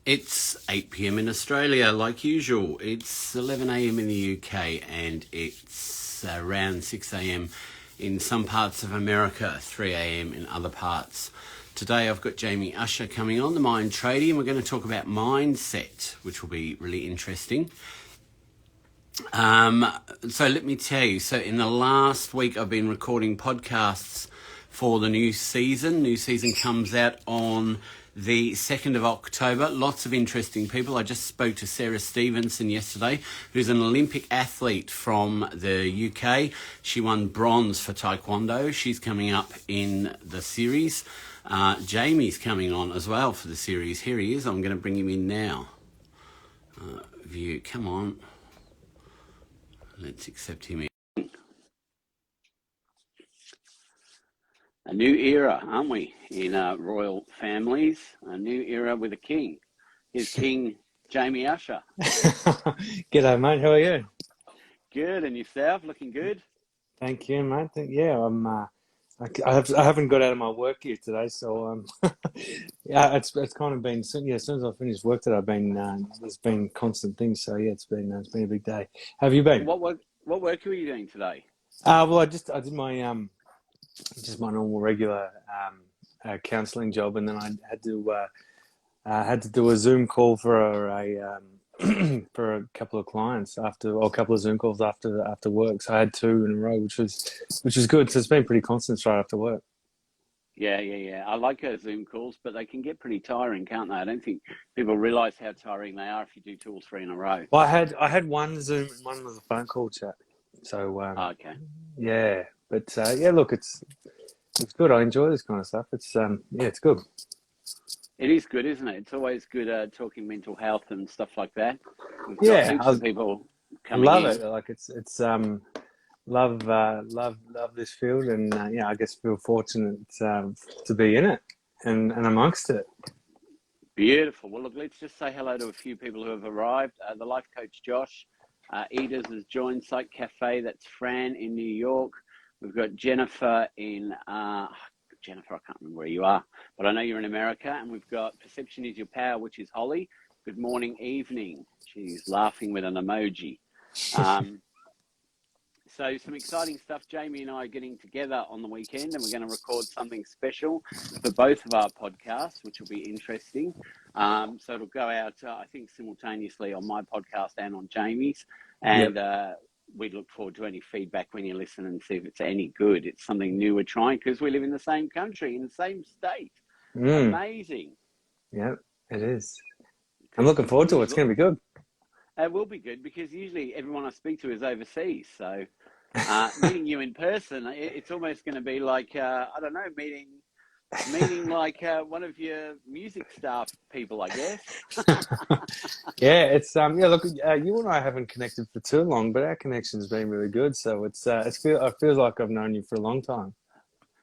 It's 8 p.m. in Australia, like usual. It's 11 a.m. in the UK, and it's around 6 a.m. in some parts of America, 3 a.m. in other parts. Today I've got Jamie Usher coming on, the Mind Tradie, and we're going to talk about mindset, which will be really interesting. So let me tell you, so in the last week I've been recording podcasts for the new season. New season comes out on the 2nd of October. Lots of interesting people. I just spoke to Sarah Stevenson yesterday, who's an Olympic athlete from the UK. She won bronze for Taekwondo. She's coming up in the series. Jamie's coming on as well for the series. Here he is. I'm going to bring him in now. View, come on. Let's accept him in. A new era, aren't we, in royal families? A new era with a king. Here's King Jamie Usher. G'day, mate. How are you? Good, and yourself? Looking good? Thank you, mate. I'm. I haven't got out of my work here today, so yeah, it's kind of been. Yeah, as soon as I finished work today, I've been. There's been constant things, so yeah, it's been a big day. How have you been? What work were you doing today? Well, I did my just my normal regular counselling job, and then I had to do a Zoom call for a for a couple of clients or a couple of Zoom calls after work. So I had two in a row, which was good. So it's been pretty constant straight after work. Yeah. I like Zoom calls, but they can get pretty tiring, can't they? I don't think people realise how tiring they are if you do two or three in a row. Well, I had one Zoom and one was a phone call chat. So Okay. yeah, but yeah, look, it's good. I enjoy this kind of stuff. It's it's good. It is good, isn't it? It's always good talking mental health and stuff like that. We've got Yeah, heaps of people I coming love in. it. Like it's love this field, and yeah, I guess feel fortunate to be in it and amongst it. Beautiful. Well, look, let's just say hello to a few people who have arrived. The life coach Josh, Edith has joined Psych Cafe. That's Fran in New York. We've got Jennifer in Jennifer, I can't remember where you are, but I know you're in America. And we've got Perception is Your Power, which is Holly. Good morning, evening. She's laughing with an emoji. So some exciting stuff. Jamie and I are getting together on the weekend, and we're going to record something special for both of our podcasts, which will be interesting. So it'll go out, I think, simultaneously on my podcast and on Jamie's. And we look forward to any feedback when you listen and see if it's any good. It's something new we're trying because we live in the same country, in the same state. Amazing. Yeah, it is. I'm looking forward to it. It's going to be good. It will be good because usually everyone I speak to is overseas. So meeting you in person, it's almost going to be like, I don't know, meeting like one of your music staff people, I guess. Yeah, it's look, you and I haven't connected for too long, but our connection's been really good. So it feels like I've known you for a long time.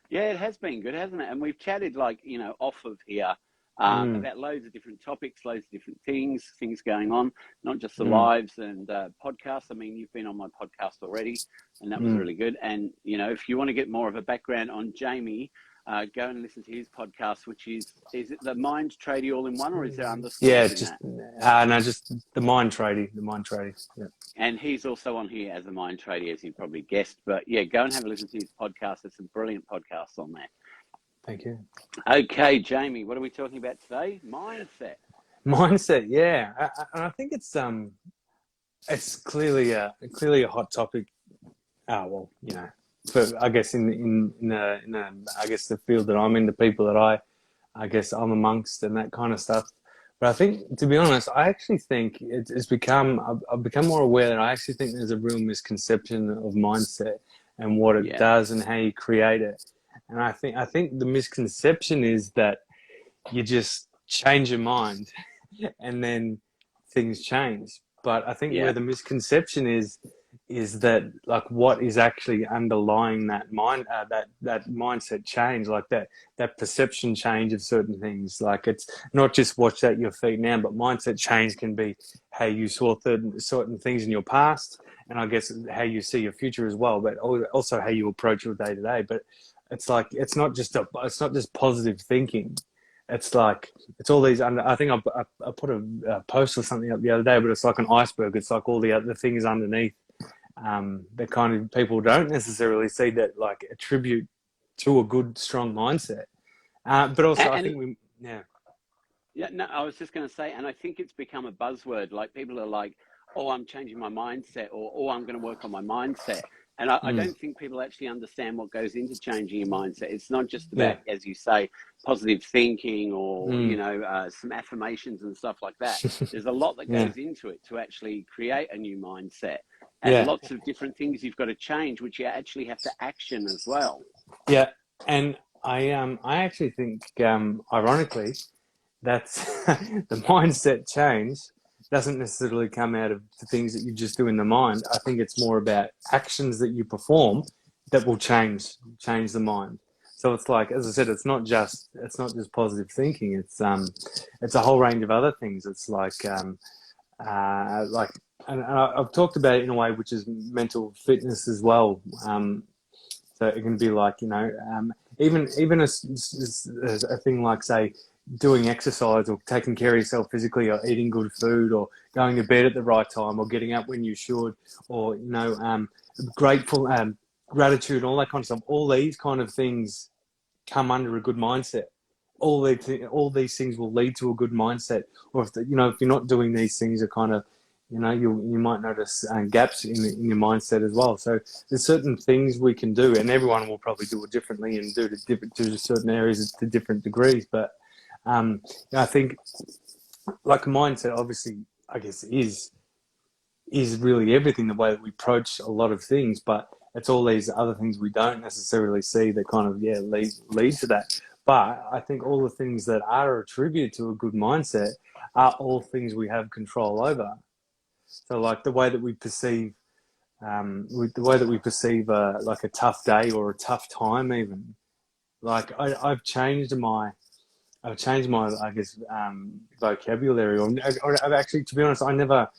Yeah, it has been good, hasn't it? And we've chatted off of here about loads of different topics, loads of different things going on, not just the lives and podcasts. I mean, you've been on my podcast already, and that was really good. And, if you want to get more of a background on Jamie, go and listen to his podcast, which is it the Mind Tradie all in one, or is there underscores? Yeah, just the Mind Tradie, Yeah. And he's also on here as a Mind Tradie, as you probably guessed. But yeah, go and have a listen to his podcast. There's some brilliant podcasts on there. Thank you. Okay, Jamie, what are we talking about today? Mindset, yeah. I think it's clearly a hot topic. For I guess in I guess the field that I'm in, the people that I guess I'm amongst and that kind of stuff. But I think, to be honest, I actually think I've become more aware that I actually think there's a real misconception of mindset and what it does and how you create it. And I think the misconception is that you just change your mind and then things change. But I think where the misconception is that, like, what is actually underlying that that mindset change, like that perception change of certain things. Like, it's not just what's at your feet now, but mindset change can be how you saw certain things in your past, and I guess how you see your future as well, but also how you approach your day to day. But it's like, it's not just positive thinking. it's like it's all these under. I think I put a post or something up the other day, but it's like an iceberg. It's like all the other things underneath that kind of people don't necessarily see that like attribute to a good strong mindset. But also, I And think yeah. yeah, no, I was just going to say, and I think it's become a buzzword. Like people are like, "Oh, I'm changing my mindset," or "Oh, I'm going to work on my mindset." And I Mm, don't think people actually understand what goes into changing your mindset. It's not just yeah. about, as you say, positive thinking or Mm, some affirmations and stuff like that. There's a lot that yeah. goes into it to actually create a new mindset, and Yeah. lots of different things you've got to change, which you actually have to action as well. Yeah. And I actually think ironically that's the mindset change doesn't necessarily come out of the things that you just do in the mind. I think it's more about actions that you perform that will change the mind. So it's like, as I said, it's not just positive thinking. It's a whole range of other things. It's like, and I've talked about it in a way which is mental fitness as well. So it can be like, even a thing like, say, doing exercise or taking care of yourself physically or eating good food or going to bed at the right time or getting up when you should or, grateful, gratitude, all that kind of stuff. All these kind of things come under a good mindset. All these things will lead to a good mindset. Or if you're not doing these things, are kind of, you might notice gaps in your mindset as well. So there's certain things we can do, and everyone will probably do it differently and do certain areas to different degrees. But I think like mindset, obviously, I guess is really everything. The way that we approach a lot of things, but it's all these other things we don't necessarily see that kind of lead to that. But I think all the things that are attributed to a good mindset are all things we have control over. So like the way that we perceive, like a tough day or a tough time, even like I've changed my I guess vocabulary, or I've actually, to be honest, I never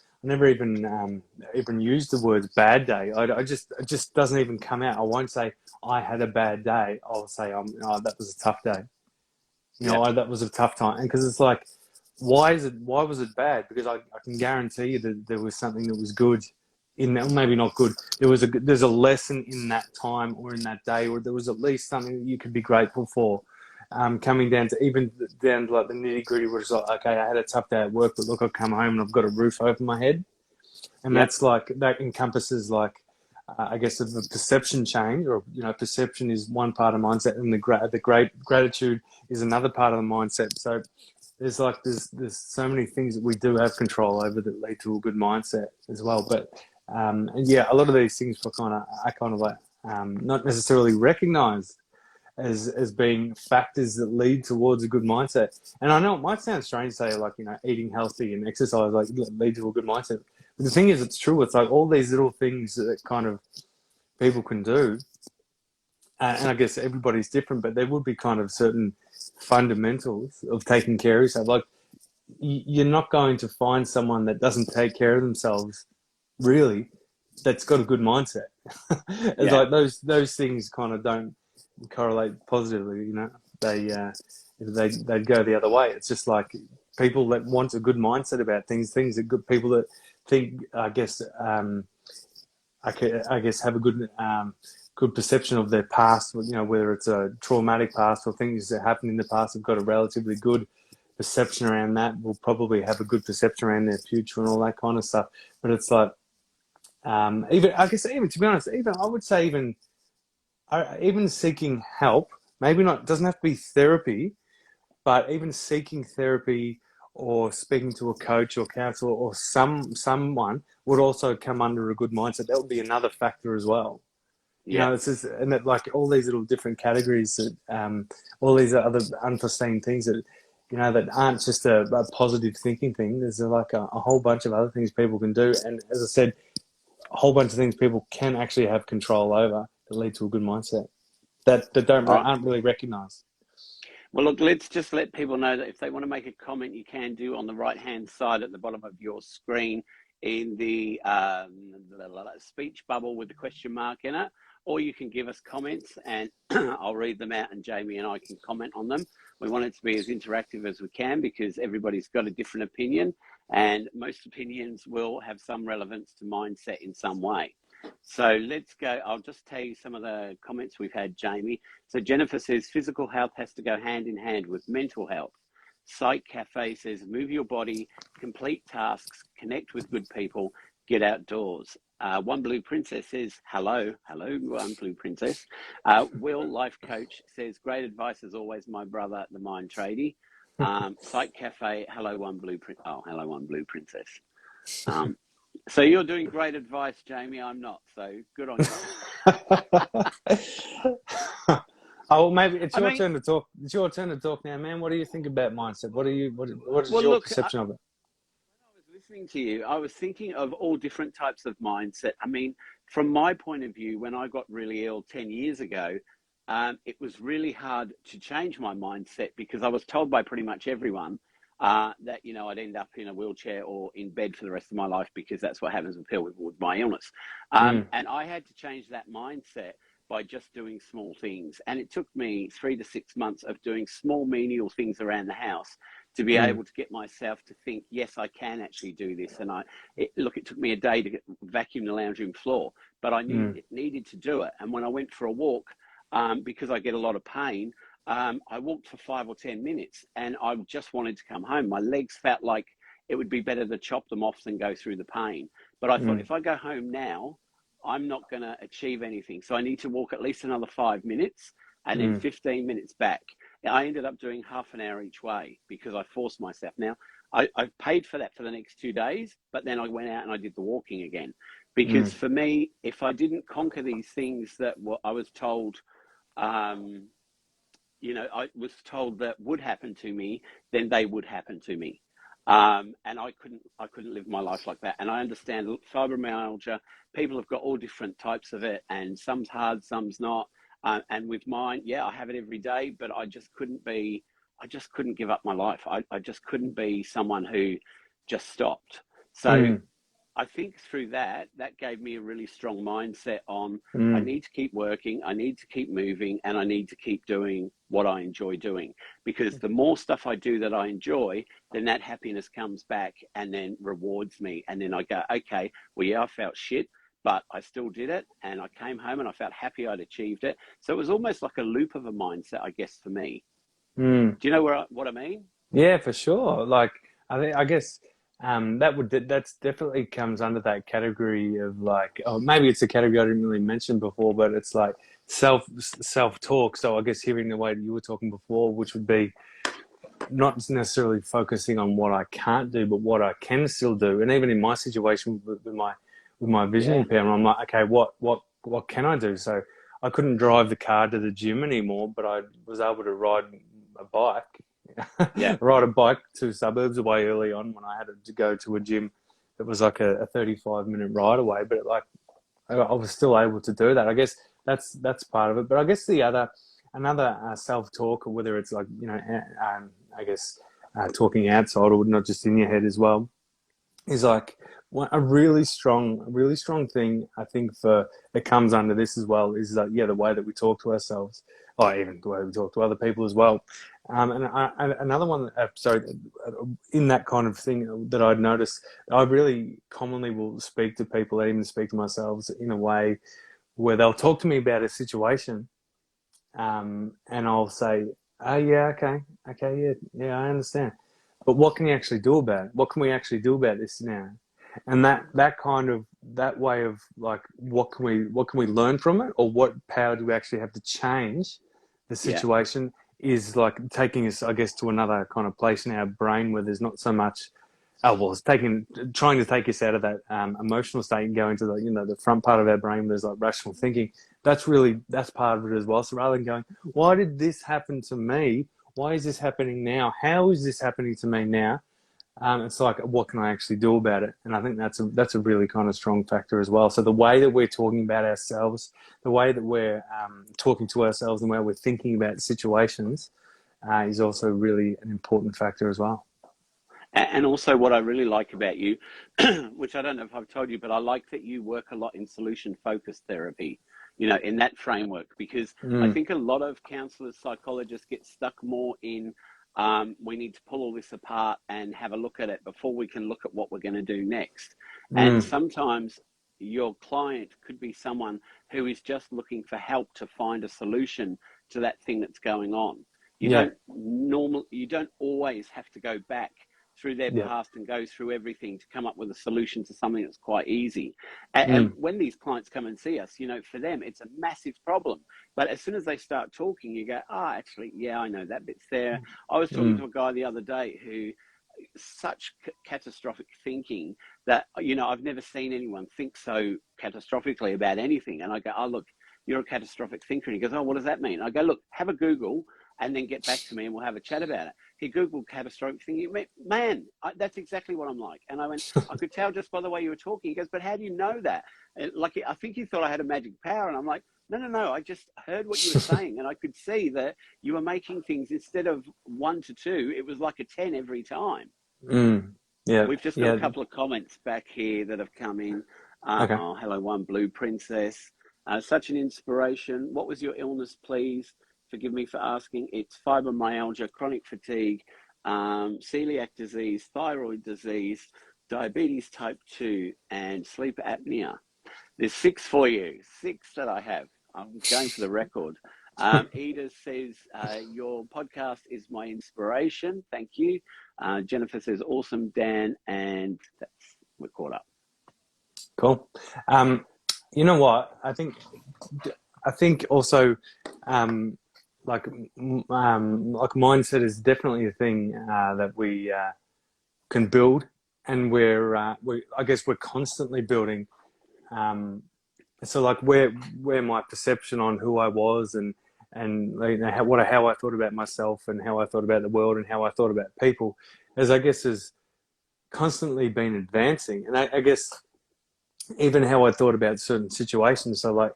even used the words bad day. It just doesn't even come out. I won't say I had a bad day. I'll say oh, that was a tough day. Yeah. That was a tough time, and because it's like, why was it bad? Because I can guarantee you that there was something that was good in that. Maybe not good. There's a lesson in that time or in that day, or there was at least something that you could be grateful for. Coming down to like the nitty gritty, where it's like, okay, I had a tough day at work, but look, I've come home and I've got a roof over my head, and Yep. that's like, that encompasses like, I guess, of the perception change. Or perception is one part of mindset, and the great gratitude is another part of the mindset. So there's so many things that we do have control over that lead to a good mindset as well. But and yeah, a lot of these things are kind of like not necessarily recognized as being factors that lead towards a good mindset. And I know it might sound strange to say, like, eating healthy and exercise like lead to a good mindset. But the thing is, it's true. It's like all these little things that kind of people can do. And I guess everybody's different, but there would be kind of certain fundamentals of taking care of yourself. Like, you're not going to find someone that doesn't take care of themselves, really, that's got a good mindset. It's Yeah. like those things kind of don't correlate positively. They go the other way. It's just like people that want a good mindset about things that good people that think, I guess, I guess have a good perception of their past. Whether it's a traumatic past or things that happened in the past, have got a relatively good perception around that. Will probably have a good perception around their future and all that kind of stuff. But it's like, even, I guess, even to be honest, even I would say, even seeking help, maybe not, doesn't have to be therapy, but even seeking therapy or speaking to a coach or counselor or someone would also come under a good mindset. That would be another factor as well. Yeah. It's just, and that, like, all these little different categories that, all these other unforeseen things that, that aren't just a positive thinking thing. There's like a whole bunch of other things people can do. And as I said, a whole bunch of things people can actually have control over that lead to a good mindset that All right. aren't really recognized. Well, look, let's just let people know that if they want to make a comment, you can do on the right-hand side at the bottom of your screen in the speech bubble with the question mark in it, or you can give us comments and I'll read them out and Jamie and I can comment on them. We want it to be as interactive as we can because everybody's got a different opinion, and most opinions will have some relevance to mindset in some way. So let's go. I'll just tell you some of the comments we've had, Jamie. So Jennifer says physical health has to go hand in hand with mental health. Psych Cafe says move your body, complete tasks, connect with good people, get outdoors. One Blue Princess says hello, One Blue Princess. Will Life Coach says great advice as always, my brother, the Mind Tradie. Psych Cafe, hello One Blue hello One Blue Princess. So you're doing great advice, Jamie. I'm not. So good on you. Oh, well, maybe it's your turn to talk. It's your turn to talk now, man. What do you think about mindset? What is your perception of it? When I was listening to you, I was thinking of all different types of mindset. I mean, from my point of view, when I got really ill 10 years ago, it was really hard to change my mindset because I was told by pretty much everyone that, you know, I'd end up in a wheelchair or in bed for the rest of my life because that's what happens with my illness. And I had to change that mindset by just doing small things. And it took me 3 to 6 months of doing small menial things around the house to be able to get myself to think, yes, I can actually do this. And it took me a day to vacuum the lounge room floor, but I needed to do it. And when I went for a walk, because I get a lot of pain, I walked for 5 or 10 minutes and I just wanted to come home. My legs felt like it would be better to chop them off than go through the pain. But I thought if I go home now, I'm not going to achieve anything. So I need to walk at least another 5 minutes and then 15 minutes back. I ended up doing half an hour each way because I forced myself. Now, I paid for that for the next 2 days, but then I went out and I did the walking again. Because for me, if I didn't conquer these things that I was told, you know, I was told that would happen to me, then they would happen to me. And I couldn't live my life like that. And I understand fibromyalgia, people have got all different types of it, and some's hard, some's not. And with mine, I have it every day, but I just couldn't give up my life. I just couldn't be someone who just stopped. So I think through that gave me a really strong mindset on I need to keep working, I need to keep moving, and I need to keep doing what I enjoy doing. Because the more stuff I do that I enjoy, then that happiness comes back and then rewards me. And then I go, okay, well, I felt shit, but I still did it. And I came home and I felt happy I'd achieved it. So it was almost like a loop of a mindset, I guess, for me. Do you know what I mean? Yeah, for sure. Like, I guess that's definitely comes under that category of like, oh, maybe it's a category I didn't really mention before, but it's like self talk. So I guess hearing the way that you were talking before, which would be not necessarily focusing on what I can't do, but what I can still do. And even in my situation with my vision impairment, I'm like, okay, what can I do? So I couldn't drive the car to the gym anymore, but I was able to ride a bike. Ride a bike 2 suburbs away early on when I had to go to a gym. It was like a 35-minute ride away, but I was still able to do that. I guess that's part of it. But I guess another self-talk, whether it's like, you know, I guess talking outside or not just in your head as well, is like a really strong thing. I think that comes under this as well is that the way that we talk to ourselves, or even the way we talk to other people as well. And another one, in that kind of thing that I'd noticed, I really commonly will speak to people, and even speak to myself in a way where they'll talk to me about a situation, and I'll say, "Oh yeah, okay, yeah, I understand." But what can you actually do about it? What can we actually do about this now? And that way of like, what can we learn from it, or what power do we actually have to change the situation? Is like taking us, I guess, to another kind of place in our brain where there's not so much. It's trying to take us out of that emotional state and go into the front part of our brain where there's like rational thinking. That's part of it as well. So rather than going, why did this happen to me? Why is this happening now? How is this happening to me now? It's like, what can I actually do about it? And I think that's a really kind of strong factor as well. So the way that we're talking about ourselves, the way that we're talking to ourselves, and the way we're thinking about situations is also really an important factor as well. And also what I really like about you, which I don't know if I've told you, but I like that you work a lot in solution-focused therapy. in that framework, because I Mm. think a lot of counselors, psychologists get stuck more in, we need to pull all this apart and have a look at it before we can look at what we're going to do next. And Mm. sometimes your client could be someone who is just looking for help to find a solution to that thing that's going on. Yeah. You don't always have to go back through their Yeah. past and go through everything to come up with a solution to something that's quite easy. And Mm. when these clients come and see us, for them, it's a massive problem. But as soon as they start talking, you go, actually, yeah, I know that bit's there. I was talking Mm. to a guy the other day who such catastrophic thinking that I've never seen anyone think so catastrophically about anything. And I go, oh look, you're a catastrophic thinker. And he goes, oh, what does that mean? I go, look, have a Google and then get back to me and we'll have a chat about it. He Googled catastrophic thinking. Man, that's exactly what I'm like. And I went, I could tell just by the way you were talking. He goes, but how do you know that? And like, I think you thought I had a magic power. And I'm like, no, I just heard what you were saying. And I could see that you were making things, instead of 1 to 2, it was like a 10 every time. Mm. Yeah. We've just got a Yeah. couple of comments back here that have come in. Okay. Hello, one Blue Princess. Such an inspiration. What was your illness, please? Forgive me for asking. It's fibromyalgia, chronic fatigue, celiac disease, thyroid disease, diabetes type 2, and sleep apnea. There's 6 for you. 6 that I have. I'm going for the record. Edith says, your podcast is my inspiration. Thank you. Jennifer says, awesome, Dan. And we're caught up. Cool. You know what? I think also, like mindset is definitely a thing that we can build, and I guess we're constantly building. So like where my perception on who I was and how I thought about myself and how I thought about the world and how I thought about people, has constantly been advancing. And I guess even how I thought about certain situations. So like,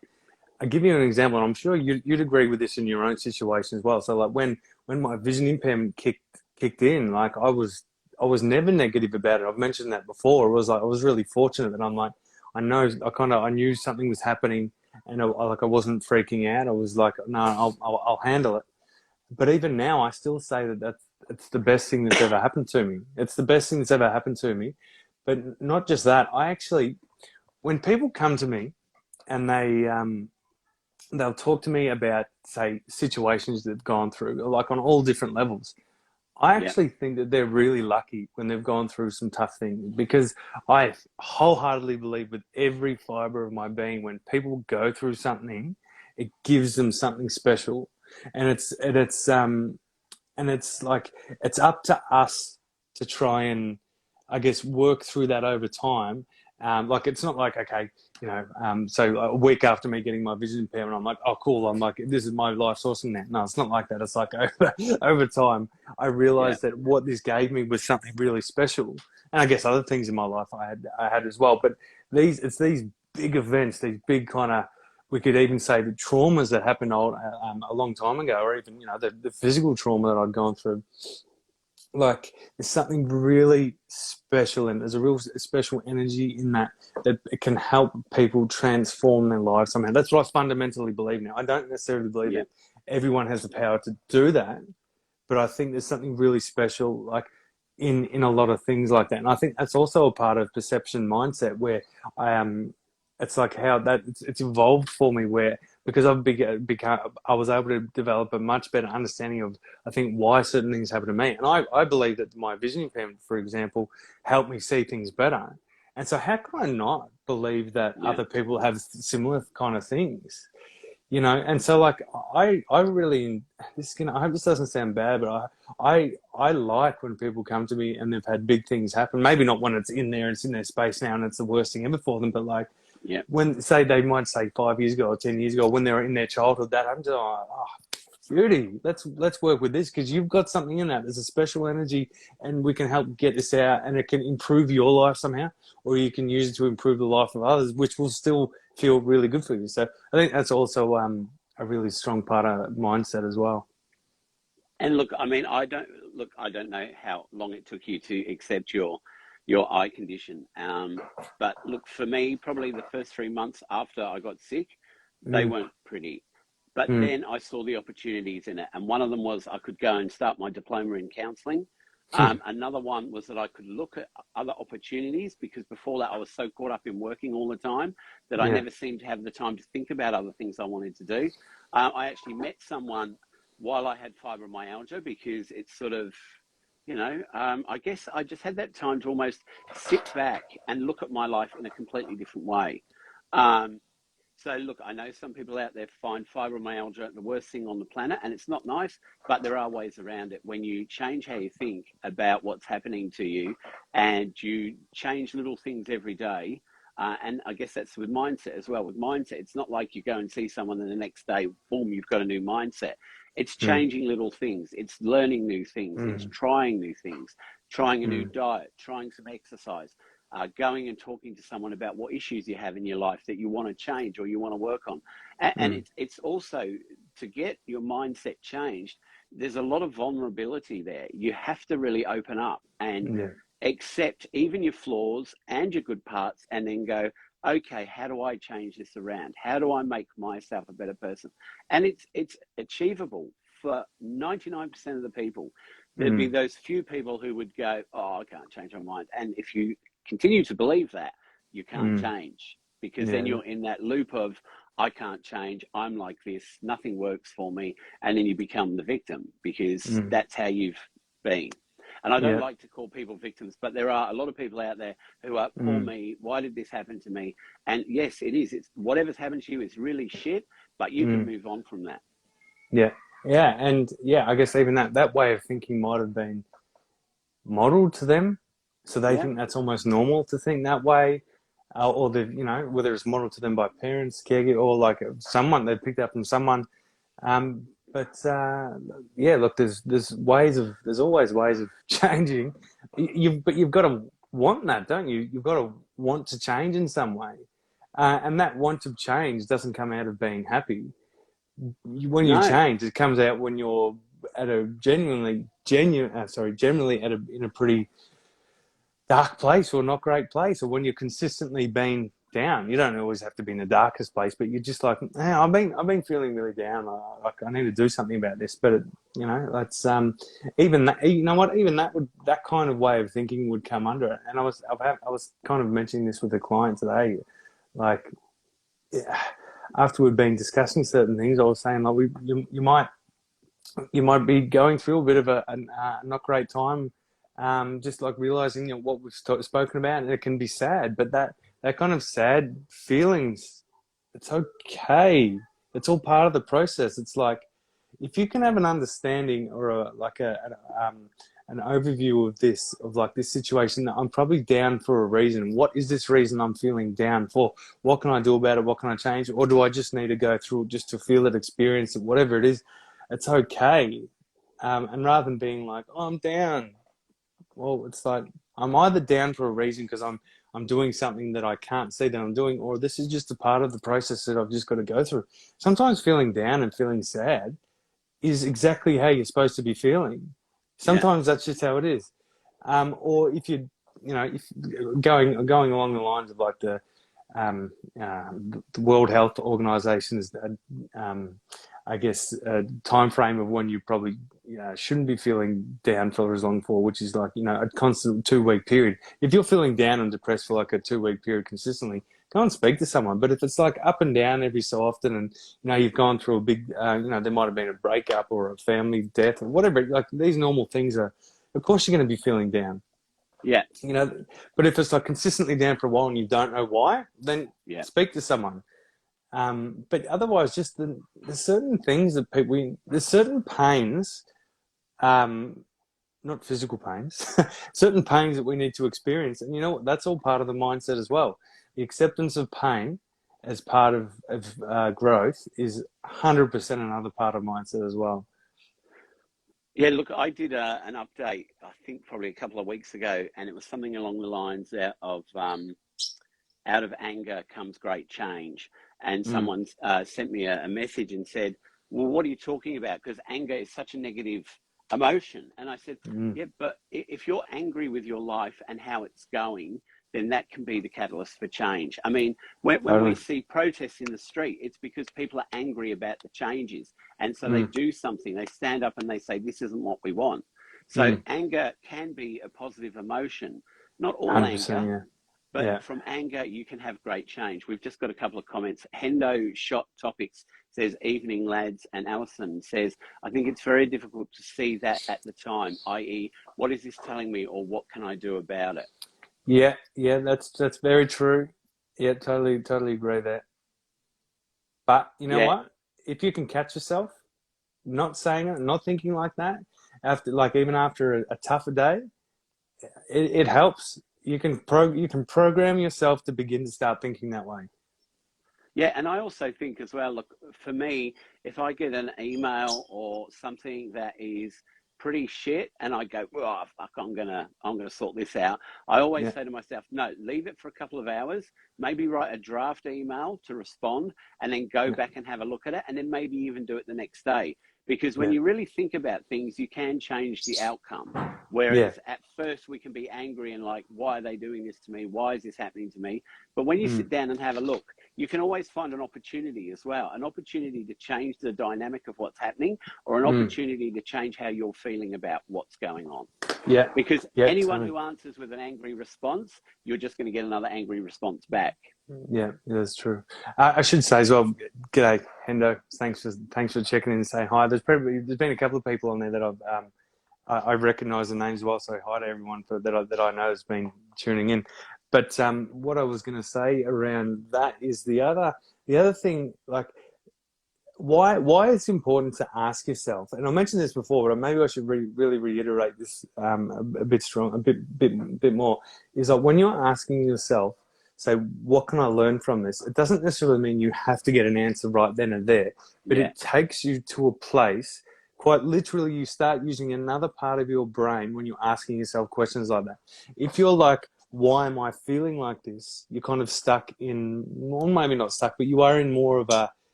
I give you an example, and I'm sure you'd agree with this in your own situation as well. So like when my vision impairment kicked in, like I was never negative about it. I've mentioned that before. It was like I was really fortunate that I'm like, I knew something was happening, and I wasn't freaking out. I was like, no, I'll handle it. But even now, I still say that it's the best thing that's ever happened to me. It's the best thing that's ever happened to me. But not just that. When people come to me and they'll talk to me about, say, situations they've gone through, like on all different levels. I Yeah. actually think that they're really lucky when they've gone through some tough things, because I wholeheartedly believe with every fiber of my being, when people go through something, it gives them something special, and it's like it's up to us to try and, I guess, work through that over time. Like it's not like, okay, so a week after me getting my vision impairment, I'm like, oh cool, I'm like, this is my life sourcing now. No, it's not like that. It's like over time, I Yeah. realized that what this gave me was something really special, and I guess other things in my life I had as well. But it's these big events, these big kind of, we could even say the traumas that happened a long time ago, or even the physical trauma that I'd gone through. Like there's something really special, and there's a real special energy in that it can help people transform their lives somehow. That's what I fundamentally believe now. I don't necessarily believe Yeah. that everyone has the power to do that, but I think there's something really special, like in a lot of things like that. And I think that's also a part of perception mindset, where I am. It's like how it's evolved for me, where because I was able to develop a much better understanding of, I think, why certain things happen to me. And I believe that my vision impairment, for example, helped me see things better. And so how can I not believe that Yeah. other people have similar kind of things? And so like I really, I hope this doesn't sound bad, but I like when people come to me and they've had big things happen. Maybe not when it's in their space now and it's the worst thing ever for them, but like Yeah. when, say, they might say 5 years ago or 10 years ago, when they were in their childhood, that happened to them, oh, beauty, let's work with this, because you've got something in that. There's a special energy, and we can help get this out, and it can improve your life somehow, or you can use it to improve the life of others, which will still feel really good for you. So I think that's also a really strong part of mindset as well. And look, I mean, I don't know how long it took you to accept your eye condition. But look, for me, probably the first 3 months after I got sick, They Mm. weren't pretty. But Mm. then I saw the opportunities in it. And one of them was I could go and start my diploma in counselling. Another one was that I could look at other opportunities, because before that I was so caught up in working all the time that I Yeah. never seemed to have the time to think about other things I wanted to do. I actually met someone while I had fibromyalgia, because it's sort of, I guess I just had that time to almost sit back and look at my life in a completely different way. Um, so look, I know some people out there find fibromyalgia the worst thing on the planet, and it's not nice, but there are ways around it. When you change how you think about what's happening to you, and you change little things every day, and I guess that's with mindset as well. With mindset, it's not like you go and see someone and the next day, boom, you've got a new mindset. It's Mm. changing little things. It's learning new things. It's Mm. trying new things, trying a new Mm. diet, trying some exercise, going and talking to someone about what issues you have in your life that you want to change or you want to work on. And Mm. it's also, to get your mindset changed, there's a lot of vulnerability there. You have to really open up and Yeah. accept even your flaws and your good parts, and then go, okay, how do I change this around? How do I make myself a better person? And it's achievable for 99% of the people. There'd be Mm. those few people who would go, oh, I can't change my mind. And if you continue to believe that, you can't Mm. change, because then Yeah. you're in that loop of, I can't change, I'm like this, nothing works for me. And then you become the victim, because Mm. that's how you've been. And I don't Yeah. like to call people victims, but there are a lot of people out there who are, poor Mm. me, why did this happen to me? And yes, it is. It's whatever's happened to you is really shit, but you can Mm. move on from that. Yeah. Yeah. And yeah, I guess even that way of thinking might have been modeled to them, so they Yeah. think that's almost normal to think that way, or the whether it's modeled to them by parents, caregiver, or like someone they picked up from someone. But yeah, look, there's always ways of changing. But you've got to want that, don't you? You've got to want to change in some way, and that want to change doesn't come out of being happy. When you No. change, it comes out when you're at a generally at in a pretty dark place or not great place, or when you're consistently being down. You don't always have to be in the darkest place, but you're just like, hey, I've been feeling really down. I need to do something about this. But that's even that. You know what? Even that kind of way of thinking would come under it. And I was kind of mentioning this with a client today, like. Yeah, after we'd been discussing certain things, I was saying like you might be going through a bit of a not great time, just like realizing what we've spoken about, and it can be sad, but that kind of sad feelings, it's okay. It's all part of the process. It's like if you can have an understanding or an overview of this situation, that I'm probably down for a reason. What is this reason I'm feeling down for? What can I do about it? What can I change? Or do I just need to go through it just to feel it, experience it, whatever it is? It's okay. And rather than being like, oh, I'm down, well, it's like I'm either down for a reason because I'm doing something that I can't see that I'm doing, or this is just a part of the process that I've just got to go through. Sometimes feeling down and feeling sad is exactly how you're supposed to be feeling. Yeah. Sometimes that's just how it is. Or if going along the lines of like um, the World Health Organization's, I guess, time frame of when you probably shouldn't be feeling down for as long for, which is like a constant 2 week period. If you're feeling down and depressed for like a 2 week period consistently, go and speak to someone. But if it's like up and down every so often, and you've gone through a big, there might have been a breakup or a family death or whatever, like these normal things are, of course you're going to be feeling down. Yeah. But if it's like consistently down for a while and you don't know why, then Yeah. speak to someone. But otherwise, just there's certain things that there's certain pains, not physical pains, certain pains that we need to experience. And you know what? That's all part of the mindset as well. The acceptance of pain as part of growth is 100% another part of mindset as well. Yeah, look, I did an update, I think probably a couple of weeks ago, and it was something along the lines of out of anger comes great change. And Mm. someone sent me a message and said, well, what are you talking about? Because anger is such a negative emotion. And I said, Mm. yeah, but if you're angry with your life and how it's going, then that can be the catalyst for change. I mean, when we Totally. see protests in the street, it's because people are angry about the changes. And so they Mm, do something, they stand up and they say, this isn't what we want. So mm, anger can be a positive emotion, not all 100%. anger, Yeah. but Yeah. from anger, you can have great change. We've just got a couple of comments. Hendo Shot Topics says, evening, lads. And Alison says, I think it's very difficult to see that at the time, i.e., what is this telling me or what can I do about it? Yeah. Yeah. That's very true. Yeah. Totally agree there. But you know Yeah, what? If you can catch yourself not saying it, not thinking like that, after like even after a tougher day, it helps. You can program yourself to begin to start thinking that way. yeah, and I also think as well, look, for me, if I get an email or something that is pretty shit and I go, oh fuck, I'm gonna sort this out. I always Yeah. say to myself, no, leave it for a couple of hours, maybe write a draft email to respond and then go Yeah. back and have a look at it and then maybe even do it the next day. Because when Yeah. you really think about things, you can change the outcome. Yeah. Whereas at first we can be angry and like, why are they doing this to me? Why is this happening to me? But when you Mm. sit down and have a look, you can always find an opportunity as well, an opportunity to change the dynamic of what's happening or an Mm. opportunity to change how you're feeling about what's going on. Yeah. Because Yeah. anyone Totally. who answers with an angry response, you're just going to get another angry response back. Yeah. That's true. I should say as well. G'day, Hendo. Thanks for checking in and saying hi. There's been a couple of people on there that I recognise the names well, so hi to everyone that I know has been tuning in. But what I was going to say around that is the other thing, like why it's important to ask yourself, and I mentioned this before, but maybe I should really reiterate this a bit strong, bit more. Is that when you're asking yourself, say, what can I learn from this? It doesn't necessarily mean you have to get an answer right then and there, but Yeah, it takes you to a place. Quite literally, you start using another part of your brain when you're asking yourself questions like that. If you're like, why am I feeling like this? You're kind of stuck in, or maybe not stuck, but you are in more of a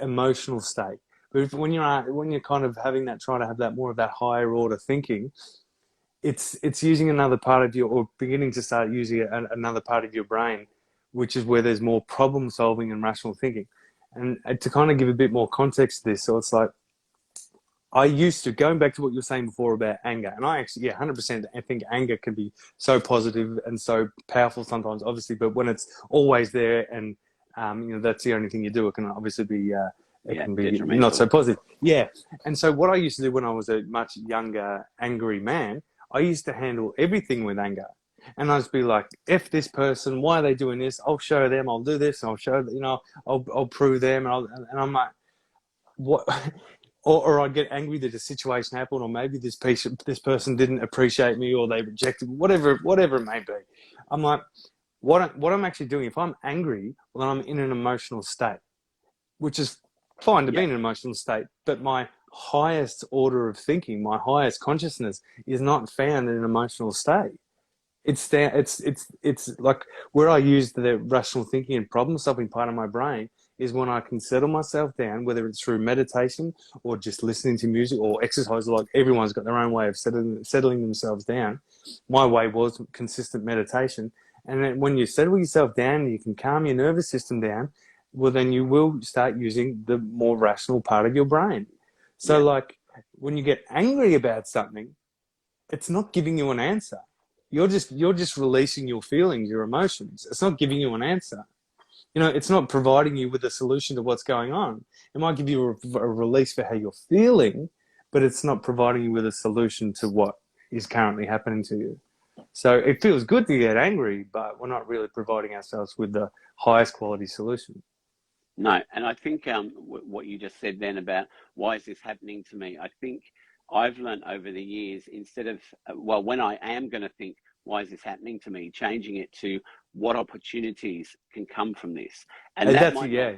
emotional state. But when you're kind of having that, trying to have that more of that higher order thinking, it's using another part of your, or beginning to start using another part of your brain, which is where there's more problem solving and rational thinking. And to kind of give a bit more context to this, so it's like I used to, going back to what you were saying before about anger, and I actually, yeah, 100%, I think anger can be so positive and so powerful sometimes, obviously, but when it's always there and, that's the only thing you do, it can obviously be, it yeah, can be not detrimental. so positive. Yeah. And so what I used to do when I was a much younger, angry man, I used to handle everything with anger. And I'd just be like, F this person, why are they doing this? I'll show them, I'll do this, and I'll show, I'll prove them. And I'm like, what? Or I'd get angry that a situation happened, or maybe this person didn't appreciate me, or they rejected me, whatever it may be. I'm like, what I'm actually doing, if I'm angry, well, then I'm in an emotional state, which is fine to be Yeah, in an emotional state, but my highest order of thinking, my highest consciousness is not found in an emotional state. It's like where I use the rational thinking and problem solving part of my brain is when I can settle myself down, whether it's through meditation or just listening to music or exercise. Like everyone's got their own way of settling themselves down. My way was consistent meditation, and then when you settle yourself down, you can calm your nervous system down. Well, then you will start using the more rational part of your brain. So, yeah, like when you get angry about something, it's not giving you an answer. You're just releasing your feelings, your emotions. It's not giving you an answer. It's not providing you with a solution to what's going on. It might give you a release for how you're feeling, but it's not providing you with a solution to what is currently happening to you. So it feels good to get angry, but we're not really providing ourselves with the highest quality solution. no. And I think what you just said then about why is this happening to me? I think I've learned over the years, instead of, well, when I am going to think, why is this happening to me? Changing it to what opportunities can come from this. And And that that's might not, yeah,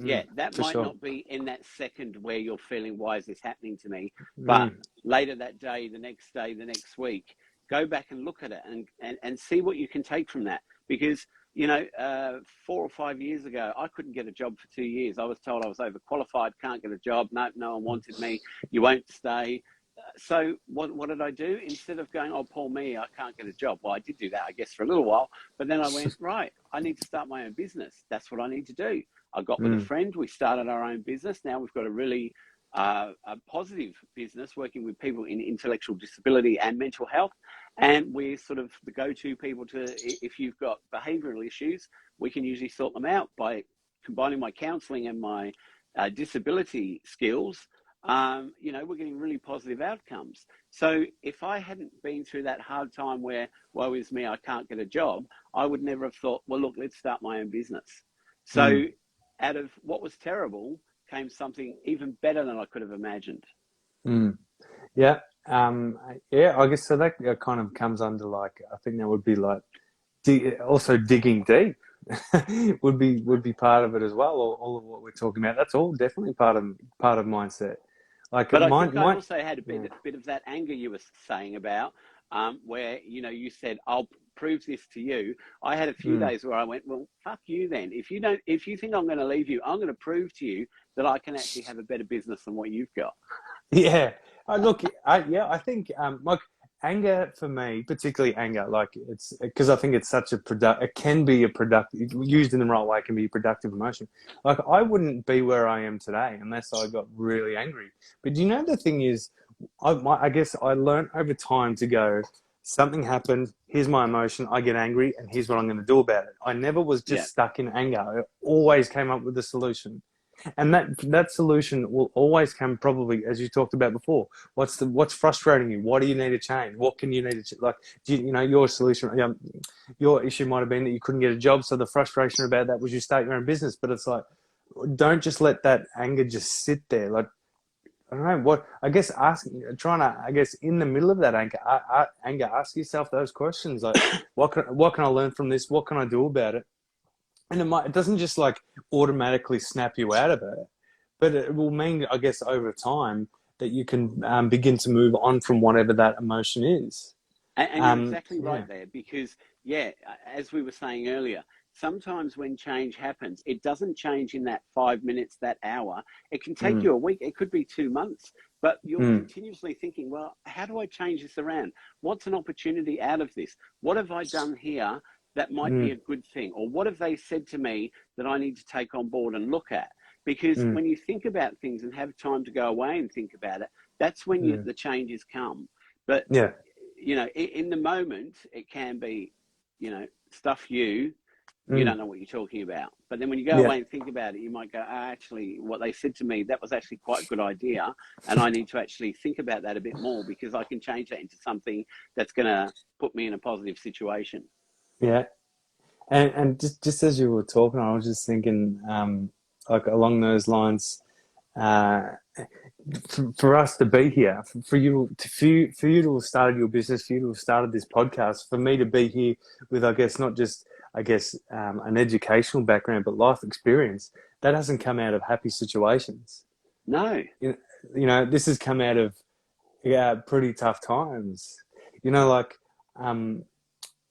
yeah, that for might sure. not be in that second where you're feeling, why is this happening to me? But Mm, later that day, the next week, go back and look at it and see what you can take from that. Because, 4 or 5 years ago, I couldn't get a job for 2 years. I was told I was overqualified, can't get a job. No, no one wanted me. You won't stay. So what did I do? Instead of going, oh, poor me, I can't get a job. Well, I did do that, I guess, for a little while. But then I went, right, I need to start my own business. That's what I need to do. I got with a Mm, friend. We started our own business. Now we've got a really a positive business working with people in intellectual disability and mental health. And we're sort of the go-to people to, if you've got behavioural issues, we can usually sort them out by combining my counselling and my disability skills. We're getting really positive outcomes. So if I hadn't been through that hard time where, woe is me, I can't get a job, I would never have thought, well, look, let's start my own business. So mm, out of what was terrible came something even better than I could have imagined. mm. Yeah. Yeah, I guess so that kind of comes under like, I think that would be like also digging deep would be part of it as well. All of what we're talking about, that's all definitely part of mindset. Like But I mine, think I mine, also had a yeah, bit of that anger you were saying about, where you said I'll prove this to you. I had a few mm, days where I went, well, fuck you then. If you think I'm going to leave you, I'm going to prove to you that I can actually have a better business than what you've got. yeah. Look, I think like anger for me, particularly anger, like it's because I think it's such a it can be a productive, used in the right way, it can be a productive emotion. Like I wouldn't be where I am today unless I got really angry. But do you know the thing is, I guess I learned over time to go. Something happened. Here's my emotion. I get angry, and here's what I'm going to do about it. I never was Yeah. just stuck in anger. I always came up with a solution. And that solution will always come probably, as you talked about before. What's frustrating you? What do you need to change? What can you need to like? Your solution? Your issue might have been that you couldn't get a job, so the frustration about that was you start your own business. But it's like, don't just let that anger just sit there. Like I don't know what. I guess trying to. I guess in the middle of that anger, ask yourself those questions like, what can I learn from this? What can I do about it? And it doesn't just like automatically snap you out of it, but it will mean, I guess, over time that you can begin to move on from whatever that emotion is. And you're exactly Yeah. right there because, yeah, as we were saying earlier, sometimes when change happens, it doesn't change in that 5 minutes, that hour. It can take Mm, you a week, it could be 2 months, but you're mm, continuously thinking, well, how do I change this around? What's an opportunity out of this? What have I done here that might be mm, a good thing? Or what have they said to me that I need to take on board and look at? Because mm, when you think about things and have time to go away and think about it, that's when mm. the changes come. But Yeah. in the moment, it can be, stuff you Mm, don't know what you're talking about. But then when you go yeah. away and think about it, you might go, actually, what they said to me, that was actually quite a good idea. And I need to actually think about that a bit more because I can change that into something that's going to put me in a positive situation. Yeah. And just as you were talking, I was just thinking, like along those lines, uh, for us to be here, for you to have started your business, for you to have started this podcast, for me to be here with, I guess, not just, I guess, an educational background, but life experience, that hasn't come out of happy situations. No. You this has come out of pretty tough times. Like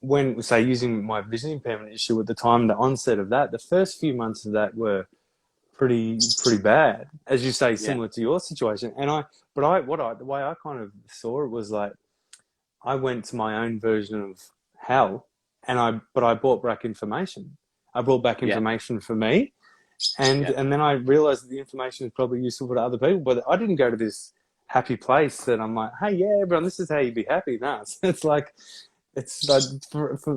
when, say, using my vision impairment issue at the time, the onset of that, the first few months of that were pretty bad, as you say, Yeah. similar to your situation. The way I kind of saw it was like I went to my own version of hell, but I brought back information. I brought back Yeah. information for me, and Yeah. and then I realized that the information is probably useful for other people. But I didn't go to this happy place that I'm like, hey, yeah, everyone, this is how you be happy. No, it's like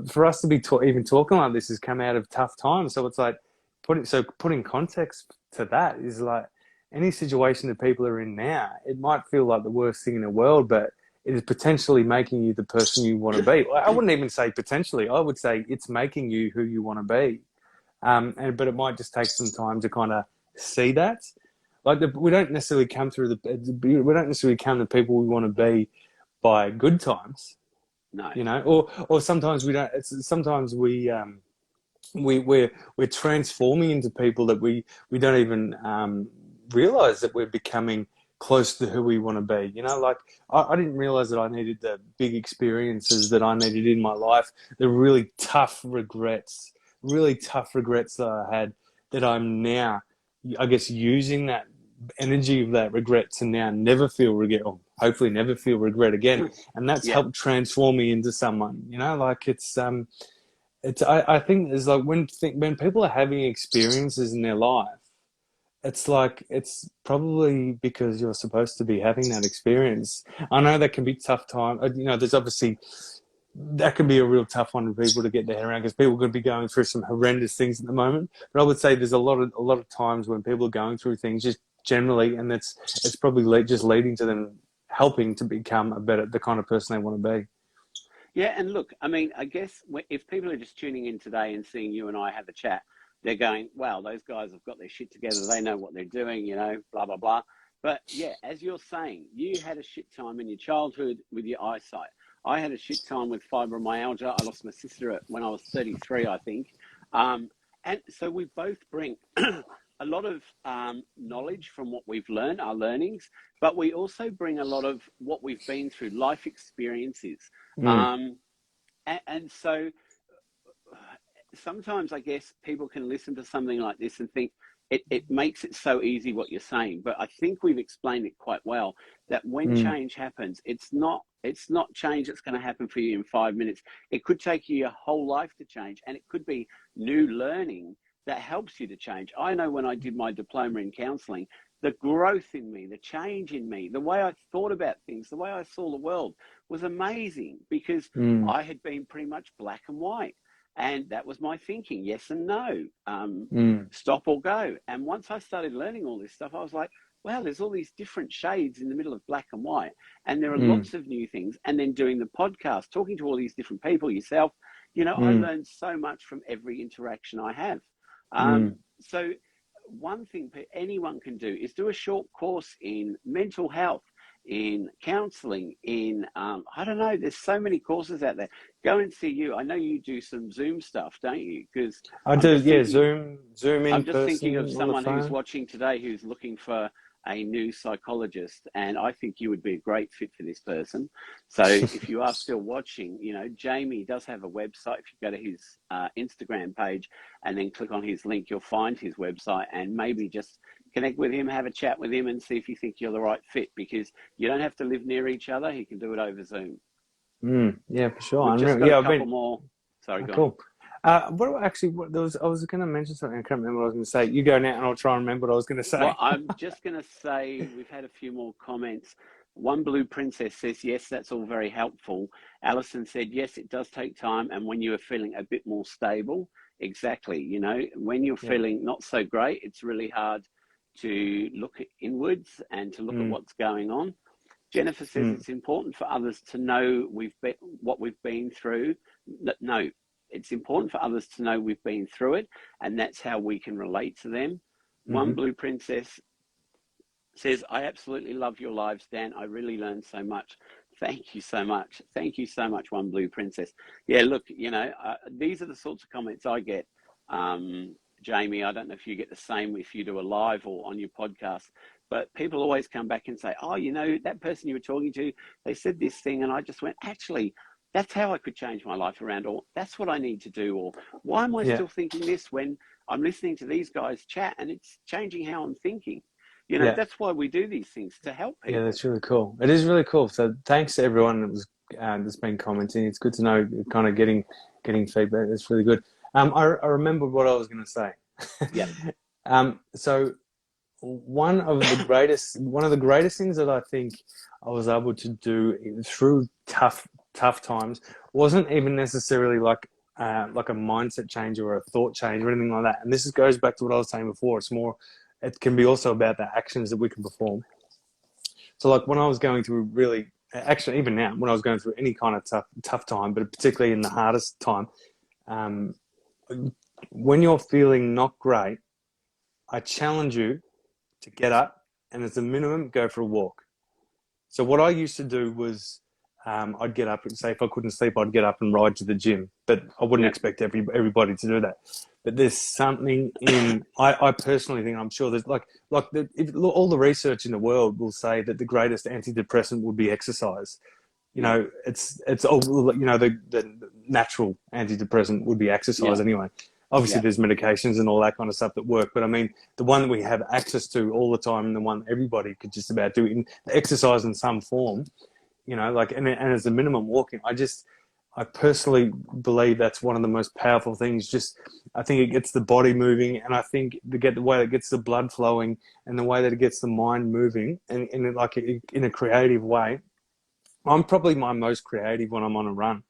for us to be even talking like this has come out of tough times. So it's like putting context to that is like any situation that people are in now, it might feel like the worst thing in the world, but it is potentially making you the person you want to be. I wouldn't even say potentially. I would say it's making you who you want to be. But it might just take some time to kind of see that. Like we don't necessarily come to people we want to be by good times, No. or sometimes we don't. Sometimes we're transforming into people that we don't even realize that we're becoming close to who we want to be. Like I didn't realize that I needed the big experiences that I needed in my life, the really tough regrets that I had, that I'm now, I guess, using that energy of that regret to now never feel regret. Oh, hopefully never feel regret again. And that's helped transform me into someone, you know, like I think it's like when people are having experiences in their life, it's like, it's probably because you're supposed to be having that experience. I know that can be tough time. You know, there's obviously, that can be a real tough one for people to get their head around because people are going to be going through some horrendous things at the moment. But I would say there's a lot of times when people are going through things just generally, and it's probably just leading to them helping to become the kind of person they want to be. Yeah, and look, I mean, I guess if people are just tuning in today and seeing you and I have a chat, they're going, wow, those guys have got their shit together. They know what they're doing, you know, blah, blah, blah. But yeah, as you're saying, you had a shit time in your childhood with your eyesight. I had a shit time with fibromyalgia. I lost my sister when I was 33, I think. And so we both bring a lot of knowledge from what we've learned, our learnings, but we also bring a lot of what we've been through, life experiences. And so sometimes I guess people can listen to something like this and think it makes it so easy what you're saying. But I think we've explained it quite well, that when change happens, it's not change that's going to happen for you in 5 minutes. It could take you your whole life to change, and it could be new learning that helps you to change. I know when I did my diploma in counselling, the growth in me, the change in me, the way I thought about things, the way I saw the world was amazing, because I had been pretty much black and white. And that was my thinking, yes and no, stop or go. And once I started learning all this stuff, I was like, wow, there's all these different shades in the middle of black and white. And there are lots of new things. And then doing the podcast, talking to all these different people, yourself, you know, I learned so much from every interaction I have. So one thing anyone can do is do a short course in mental health, in counseling, in, I don't know, there's so many courses out there. Go and see you. I know you do some Zoom stuff, don't you? Because I do, yeah, Zoom in I'm just person, thinking of someone on the who's phone. watching today who's looking for a new psychologist, and I think you would be a great fit for this person. So if you are still watching, you know, Jamie does have a website. If you go to his Instagram page and then click on his link, you'll find his website, and maybe just connect with him, have a chat with him, and see if you think you're the right fit, because you don't have to live near each other. He can do it over Zoom. Yeah, for sure. We've just got a couple more. Sorry, go cool. I was going to mention something. I can't remember what I was going to say. You go now, and I'll try and remember what I was going to say. Well, I'm just going to say we've had a few more comments. One Blue Princess says, yes, that's all very helpful. Alison said, yes, it does take time. And when you are feeling a bit more stable, exactly. You know, when you're feeling not so great, it's really hard to look inwards and to look at what's going on. Jennifer says it's important for others to know what we've been through. No, it's important for others to know we've been through it, and that's how we can relate to them. One Blue Princess says, I absolutely love your lives, Dan. I really learned so much. Thank you so much. Thank you so much, One Blue Princess. Yeah, look, you know, these are the sorts of comments I get. Jamie, I don't know if you get the same if you do a live or on your podcast, but people always come back and say, oh, you know, that person you were talking to, they said this thing, and I just went, actually, that's how I could change my life around, or that's what I need to do, or why am I still thinking this when I'm listening to these guys chat and it's changing how I'm thinking? You know, that's why we do these things, to help people. Yeah, that's really cool. It is really cool. So thanks to everyone that's been commenting. It's good to know, kind of getting feedback. It's really good. I remember what I was going to say. Yeah. So one of the greatest things that I think I was able to do through tough times wasn't even necessarily like a mindset change or a thought change or anything like that. And this goes back to what I was saying before. It can be also about the actions that we can perform. So like when I was going through actually even now, when I was going through any kind of tough time, but particularly in the hardest time, when you're feeling not great, I challenge you to get up and as a minimum, go for a walk. So what I used to do was I'd get up and say if I couldn't sleep, I'd get up and ride to the gym. But I wouldn't expect everybody to do that. But there's something I personally think, I'm sure there's all the research in the world will say that the greatest antidepressant would be exercise. You know, it's all, you know, the natural antidepressant would be exercise anyway. Obviously, there's medications and all that kind of stuff that work, but I mean, the one that we have access to all the time, and the one everybody could just about do in exercise in some form, you know, like, and as a minimum walking, I personally believe that's one of the most powerful things. Just, I think it gets the body moving, and I think the way it gets the blood flowing, and the way that it gets the mind moving, and in a creative way. I'm probably my most creative when I'm on a run,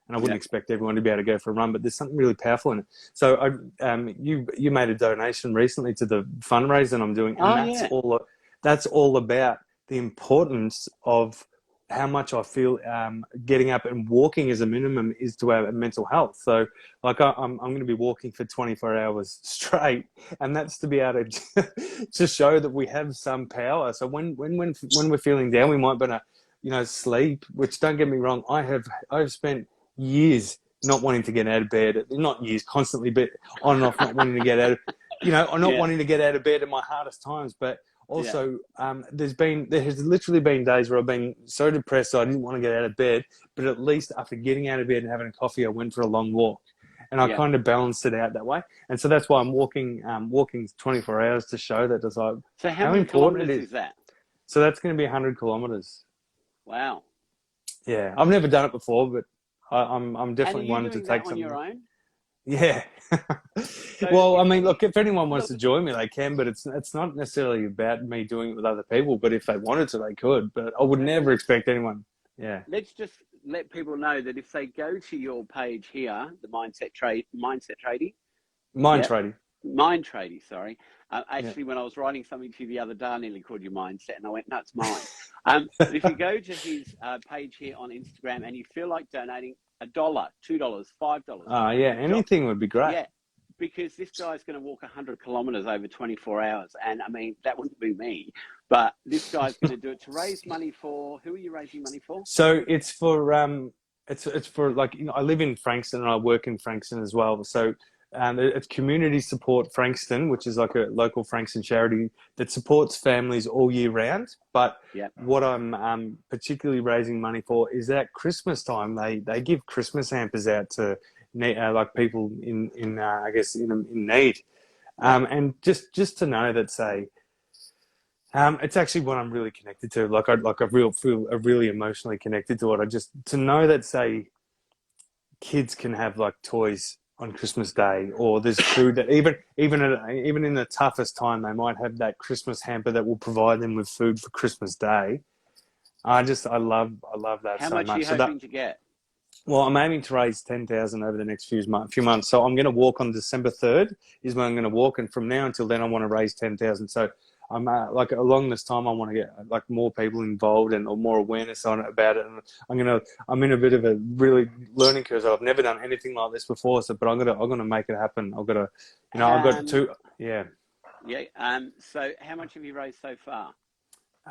and I wouldn't expect everyone to be able to go for a run, but there's something really powerful in it. So you made a donation recently to the fundraiser I'm doing, and that's all about the importance of how much I feel getting up and walking as a minimum is to our mental health. So, like, I'm going to be walking for 24 hours straight, and that's to be able to show that we have some power. So when we're feeling down, we might better, you know, sleep. Which, don't get me wrong, I've spent years not wanting to get out of bed. Not years, constantly, but on and off, not wanting to get out of, you know, not wanting to get out of bed at my hardest times, but. Also, there has literally been days where I've been so depressed I didn't want to get out of bed, but at least after getting out of bed and having a coffee, I went for a long walk, and I kind of balanced it out that way. And so that's why I'm walking 24 hours to show that it's like so how many important kilometers it is that? So that's going to be 100 kilometers. Wow. Yeah, I've never done it before, but I'm definitely one to take that something. On your own? Yeah. Well, I mean, look, if anyone wants to join me, they can, but it's not necessarily about me doing it with other people. But if they wanted to, they could. But I would never expect anyone. Yeah. Let's just let people know that if they go to your page here, the Mindset Tradie, Mind Tradie, sorry. Actually, when I was writing something to you the other day, I nearly called you Mindset, and I went, no, it's mine. But if you go to his page here on Instagram and you feel like donating $1, $2, $5. Yeah, anything would be great. Yeah, because this guy's going to walk 100 kilometers over 24 hours. And I mean, that wouldn't be me, but this guy's going to do it to raise money for, who are you raising money for? So it's for, it's for, like, you know, I live in Frankston and I work in Frankston as well. So it's Community Support Frankston, which is like a local Frankston charity that supports families all year round. But what I'm particularly raising money for is at Christmas time, they give Christmas hampers out to like people in I guess in need, and just to know that, say, it's actually what I'm really connected to. Like I feel really emotionally connected to it. To know that, say, kids can have like toys on Christmas Day, or there's food that even in the toughest time, they might have that Christmas hamper that will provide them with food for Christmas Day. I love that How so much. How much are you hoping to get? Well, I'm aiming to raise 10,000 over the next few months. So I'm going to walk on December 3rd is when I'm going to walk, and from now until then, I want to raise 10,000. So I'm like, along this time, I want to get like more people involved or more awareness on it about it. And I'm in a bit of a really learning curve. I've never done anything like this before. But I'm gonna make it happen. I've got two. Yeah. Yeah. So how much have you raised so far?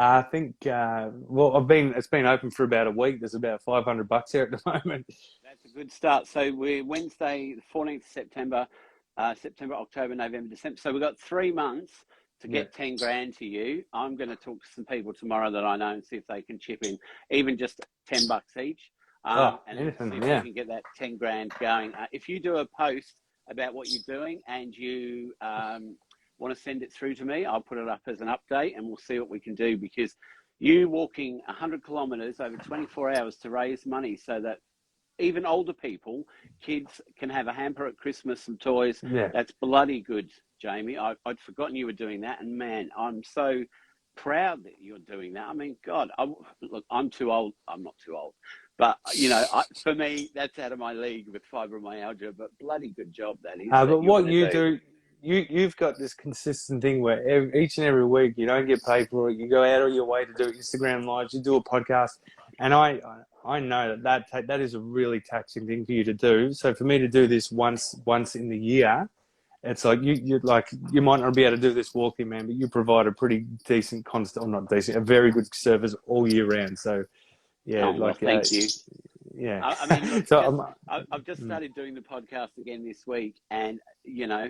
I think, it's been open for about a week. There's about $500 here at the moment. That's a good start. So we're Wednesday, the 14th of September, October, November, December. So we've got 3 months to get 10 grand to you. I'm going to talk to some people tomorrow that I know and see if they can chip in, even just $10 each. And see if we can get that 10 grand going. If you do a post about what you're doing and you want to send it through to me, I'll put it up as an update and we'll see what we can do, because you walking 100 kilometers over 24 hours to raise money so that even older people, kids, can have a hamper at Christmas, some toys. That's bloody good, Jamie. I'd forgotten you were doing that, and man, I'm so proud that you're doing that. I mean, God, look, I'm too old. I'm not too old, but you know, for me, that's out of my league with fibromyalgia. But bloody good job that is. But what you do, you've got this consistent thing where each and every week you don't get paid for it. You go out of your way to do Instagram lives, you do a podcast, and I know that is a really taxing thing for you to do. So for me to do this once in the year, it's like you might not be able to do this walking, man, but you provide a pretty decent, a very good service all year round. So thank you. Yeah. I mean, look, I've just started doing the podcast again this week, and you know,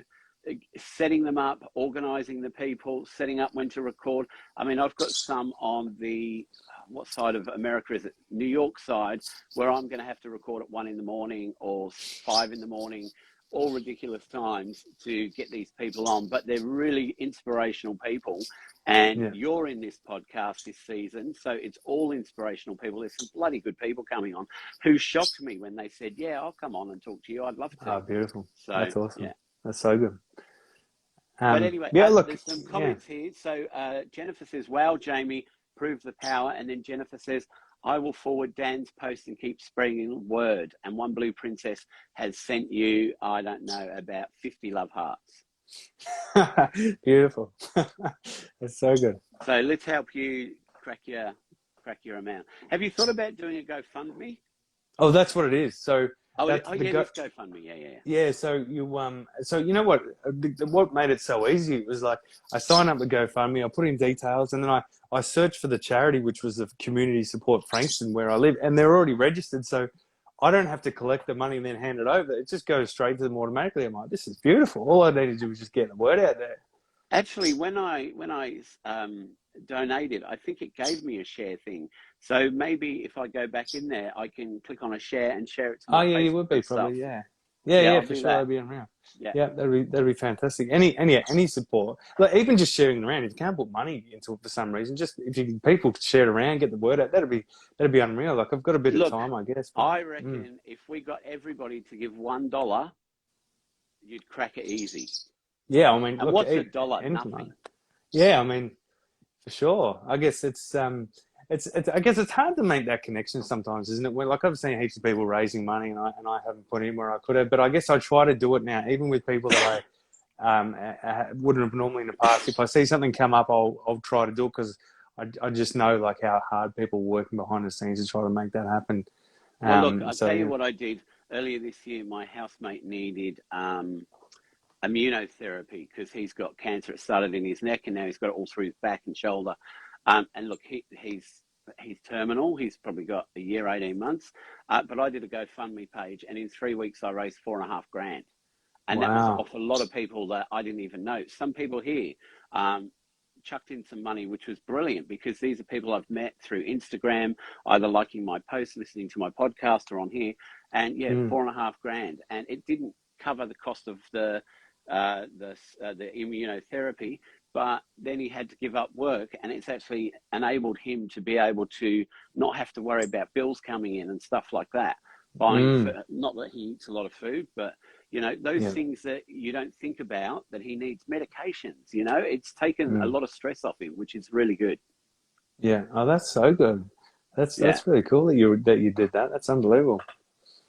setting them up, organising the people, setting up when to record. I mean, I've got some on the, what side of America is it? New York side, where I'm going to have to record at 1 a.m. or 5 a.m. all ridiculous times to get these people on, but they're really inspirational people. And Yeah. you're in this podcast this season, so it's all inspirational people. There's some bloody good people coming on who shocked me when they said, yeah, I'll come on and talk to you. I'd love to. Oh, beautiful. So, That's awesome. yeah. That's so good. But anyway, yeah, look, there's some comments here. So Jennifer says, wow, Jamie, prove the power. And then Jennifer says, I will forward Dan's post and keep spreading the word. And One Blue Princess has sent you, I don't know, about 50 love hearts. beautiful. That's so good. So let's help you crack your amount. Have you thought about doing a GoFundMe? Oh, that's what it is. So this GoFundMe, yeah. Yeah, so you know what? What made it so easy? It was like I signed up with GoFundMe, I put in details, and then I searched for the charity, which was the Community Support Frankston, where I live, and they're already registered, so I don't have to collect the money and then hand it over. It just goes straight to them automatically. I'm like, this is beautiful. All I need to do is just get the word out there. Actually, when I donated, I think it gave me a share thing. So maybe if I go back in there, I can click on a share and share it to my Facebook you would be probably, stuff. Yeah, I'll for do sure. that. That'd be unreal. Yeah, that'd be fantastic. Any support, like even just sharing around. If you can't put money into it for some reason, just if people share it around, get the word out. That'd be unreal. Like I've got a bit of time, I guess. But, I reckon if we got everybody to give $1, you'd crack it easy. Yeah, I mean, and look, what's a dollar? Nothing. Yeah, I mean, for sure. I guess it's I guess it's hard to make that connection sometimes, isn't it? Like I've seen heaps of people raising money, and I haven't put in where I could have. But I guess I try to do it now, even with people that I wouldn't have normally in the past. If I see something come up, I'll try to do it because I just know like how hard people are working behind the scenes to try to make that happen. Well, look, I'll tell you what I did earlier this year. My housemate needed immunotherapy because he's got cancer. It started in his neck and now he's got it all through his back and shoulder. And look, he's terminal. He's probably got a year, 18 months. But I did a GoFundMe page, and in 3 weeks I raised $4,500. And that was off a lot of people that I didn't even know. Some people here chucked in some money, which was brilliant because these are people I've met through Instagram, either liking my posts, listening to my podcast, or on here. And $4,500, and it didn't cover the cost of the immunotherapy, but then he had to give up work, and it's actually enabled him to be able to not have to worry about bills coming in and stuff like that. Buying, not that he eats a lot of food, but those things that you don't think about, that he needs medications. It's taken a lot of stress off him, which is really good. Yeah. Oh, that's so good. That's really cool that you did that. That's unbelievable.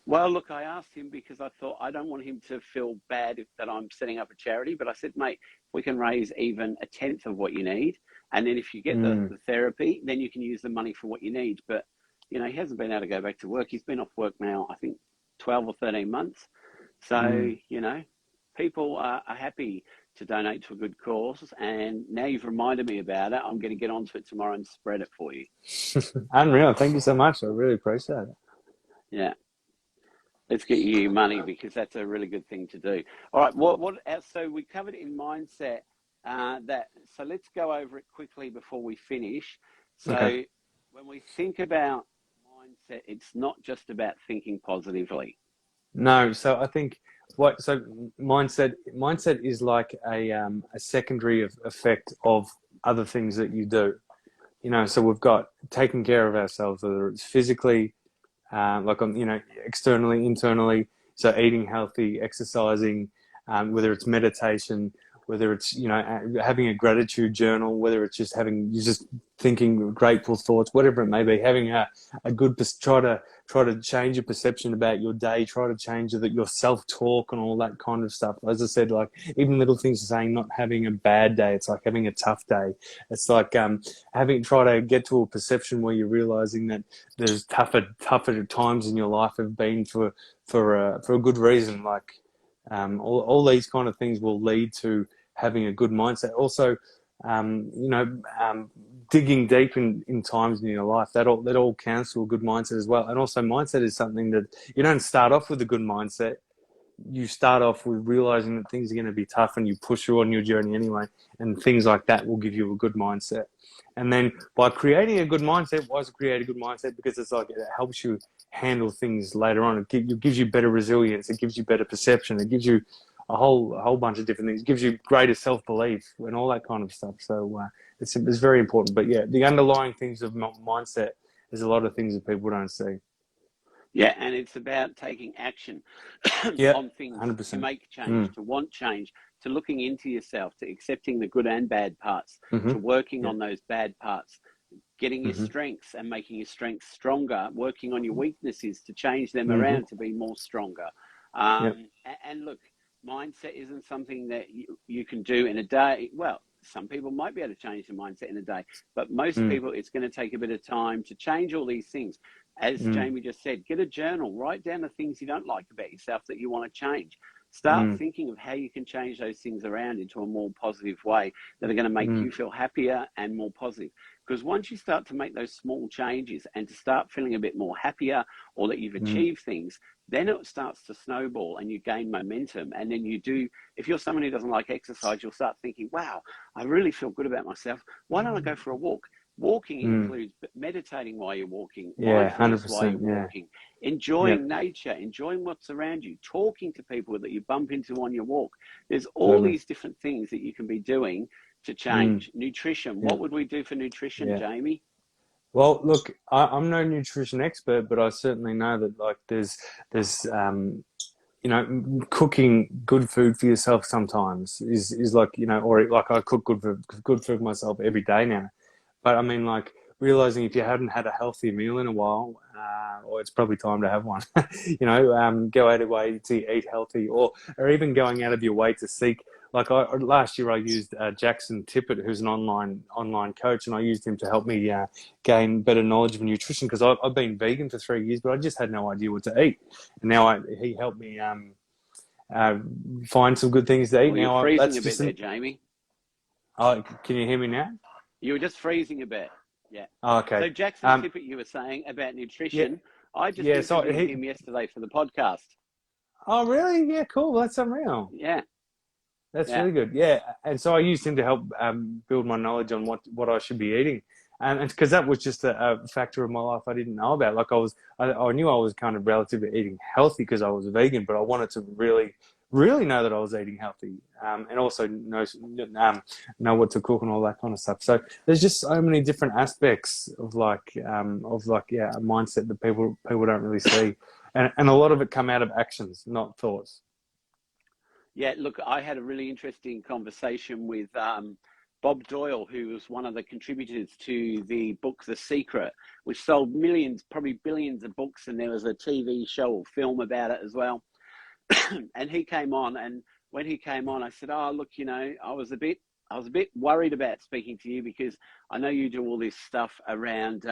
Well, look, I asked him because I thought I don't want him to feel bad that I'm setting up a charity. But I said, mate, we can raise even a tenth of what you need. And then if you get the therapy, then you can use the money for what you need. But, he hasn't been able to go back to work. He's been off work now, I think, 12 or 13 months. So, people are happy to donate to a good cause. And now you've reminded me about it. I'm going to get onto it tomorrow and spread it for you. Unreal. Thank you so much. I really appreciate it. Yeah. Let's get you money because that's a really good thing to do. All right. What else? So we covered in mindset so let's go over it quickly before we finish. So when we think about mindset, it's not just about thinking positively. No. So I think mindset is like a secondary effect of other things that you do. So we've got taking care of ourselves, whether it's physically, externally, internally. So eating healthy, exercising, whether it's meditation, whether it's, having a gratitude journal, whether it's just thinking grateful thoughts, whatever it may be, having a good, try to change your perception about your day, try to change your self-talk and all that kind of stuff. As I said, like even little things saying not having a bad day, it's like having a tough day. It's like try to get to a perception where you're realizing that there's tougher times in your life have been for a good reason. Like all these kind of things will lead to having a good mindset. Also, digging deep in times in your life, that all counts to a good mindset as well. And also mindset is something that you don't start off with a good mindset. You start off with realizing that things are going to be tough and you push through on your journey anyway. And things like that will give you a good mindset. And then by creating a good mindset, why does it create a good mindset? Because it's like it helps you handle things later on. It gives you better resilience. It gives you better perception. It gives you a whole bunch of different things. It gives you greater self-belief and all that kind of stuff. So it's very important. But yeah, the underlying things of mindset, there's a lot of things that people don't see. Yeah, and it's about taking action Yeah, on things to 100%. make change, to want change, to looking into yourself, to accepting the good and bad parts, Mm-hmm. to working Yeah. on those bad parts, getting your Mm-hmm. strengths and making your strengths stronger, working on your weaknesses to change them Mm-hmm. around to be more stronger. Yeah. And look, mindset isn't something that you can do in a day. Well, some people might be able to change their mindset in a day, but most people, it's going to take a bit of time to change all these things. As Jamie just said, get a journal, write down the things you don't like about yourself that you want to change. Start thinking of how you can change those things around into a more positive way that are going to make you feel happier and more positive. Because once you start to make those small changes and to start feeling a bit more happier, or that you've achieved things, then it starts to snowball and you gain momentum. And then you do, if you're someone who doesn't like exercise, you'll start thinking, wow, I really feel good about myself. Why don't I go for a walk? Walking includes meditating while you're walking, Yeah, mindfulness while 100%. you're Yeah. walking, enjoying nature, enjoying what's around you, talking to people that you bump into on your walk. There's all these different things that you can be doing to change. Nutrition. Yeah. What would we do for nutrition, Jamie? Well, look, I'm no nutrition expert, but I certainly know that like there's cooking good food for yourself sometimes is like, or like I cook good food for myself every day now. But I mean, like realizing if you hadn't had a healthy meal in a while, or it's probably time to have one. Go out of your way to eat healthy, or even going out of your way to seek. Like last year, I used Jackson Tippett, who's an online coach, and I used him to help me gain better knowledge of nutrition because I've been vegan for 3 years, but I just had no idea what to eat. And now he helped me find some good things to eat. Well, you're Now freezing that's a bit just there, Jamie. Oh, can you hear me now? You were just freezing a bit. Yeah. Oh, okay. So Jackson Tippett, you were saying about Yeah, nutrition. I just yeah. So interviewed him yesterday for the podcast. Oh, really? Yeah, cool. That's unreal. Yeah. That's Yeah. really good. Yeah, and so I used him to help build my knowledge on what I should be eating, and because that was just a factor of my life I didn't know about. Like I knew I was kind of relatively eating healthy because I was a vegan, but I wanted to really know that I was eating healthy, and also know what to cook and all that kind of stuff. So there's just so many different aspects of a mindset that people don't really see, and a lot of it come out of actions, not thoughts. Yeah, look, I had a really interesting conversation with Bob Doyle, who was one of the contributors to the book The Secret, which sold millions, probably billions of books, and there was a TV show or film about it as well. And he came on, and when he came on, I said, "Oh, look, I was a bit worried about speaking to you because I know you do all this stuff around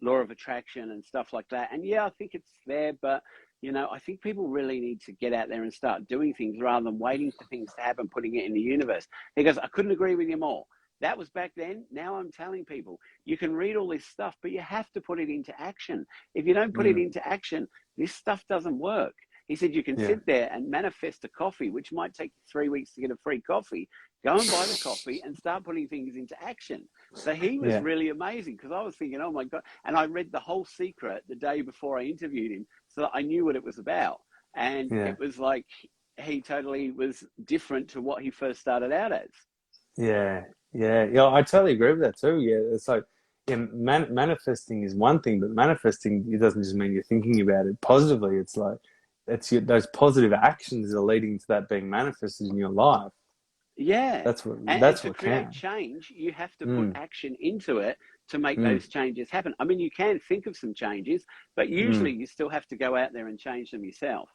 law of attraction and stuff like that. And yeah, I think it's there, but I think people really need to get out there and start doing things rather than waiting for things to happen, putting it in the universe." He goes, "I couldn't agree with you more. That was back then. Now I'm telling people, you can read all this stuff, but you have to put it into action. If you don't put it into action, this stuff doesn't work." He said, "You can sit there and manifest a coffee, which might take you 3 weeks to get a free coffee. Go and buy the coffee and start putting things into action." So he was really amazing because I was thinking, oh my God. And I read The Whole Secret the day before I interviewed him so that I knew what it was about. And it was like he totally was different to what he first started out as. Yeah. I totally agree with that too. Yeah, it's like manifesting is one thing, but manifesting, it doesn't just mean you're thinking about it positively. It's like those positive actions are leading to that being manifested in your life. Yeah. That's what And to what create counts. change, you have to put action into it to make those changes happen. I mean, you can think of some changes, but usually you still have to go out there and change them yourself.